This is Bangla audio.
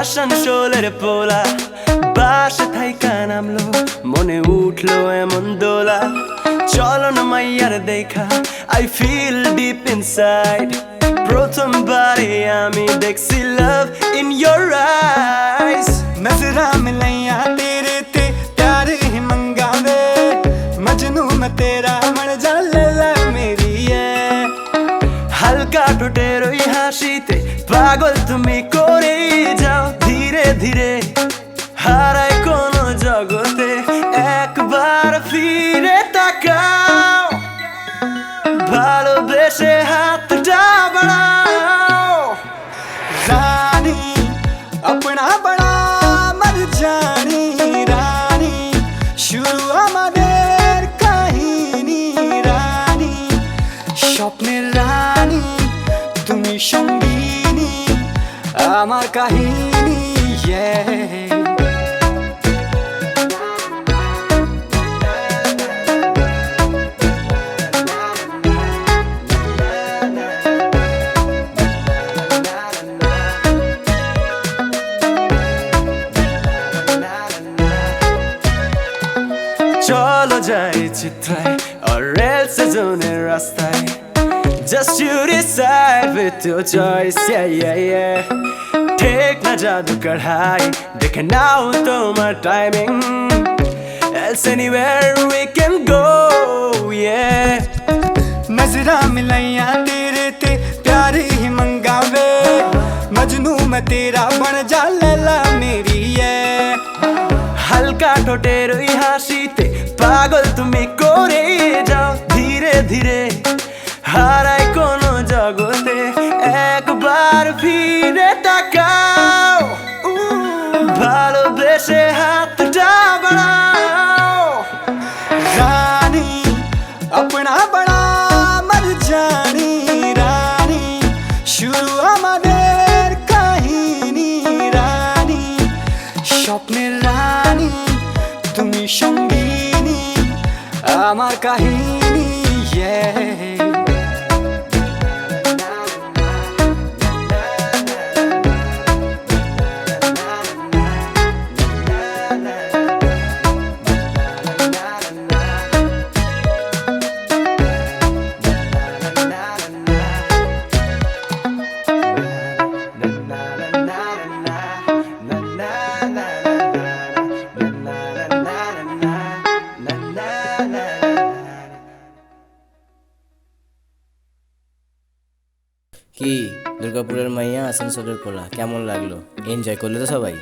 আসানসোলের পোলা বাসা থাইকা নামলো মনে উঠলো এমন দোলা চলো না মাইয়ার দেখা I feel deep inside প্রথমবারে আমি দেখছি love in your eyes नजरा मिलैया तेरे ते प्यार ही मंगावे मजनू मैं तेरा मन जा लैला मेरी है হালকা ঠোঁটের ওই হাসিতে পাগল তুমি করে যাও ধীরে ধীরে হারায় কোন জগতে একবার ফিরে তাকাও ভালোবেসে হাতটা বাড়াও रानी अपना बड़ा मर जानी रानी शुरू আমাদের কাহিনী রানী স্বপ্নের রানী তুমি সঙ্গিনী আমার কাহিনী চলো যাই চিত্রায় or else জোনের রাস্তায় just you decide with your choice yeah ঠিক না জাদু কড়াই দেখে নাও তোমার timing else anywhere we can go yeah नजरा मिलैया तेरे ते प्यार ही मंगावे मजनू मैं तेरा बन जा लैला मेरी है হালকা ঠোঁটের ওই হাসিতে পাগল তুমি করে যাও ধীরে ধীরে হারায় কোন জগতে একবার ফিরে তাকাও ভালোবেসে হাতটা বাড়াও रानी अपना बड़ा मर जानी रानी शुरू আমাদের কাহিনী রানী স্বপ্নের রানী তুমি সঙ্গিনী আমার কাহিনী কি দুর্গাপুরের মাইয়া আসানসোলের পোলা কেমন লাগলো? এনজয় করলে তো সবাই?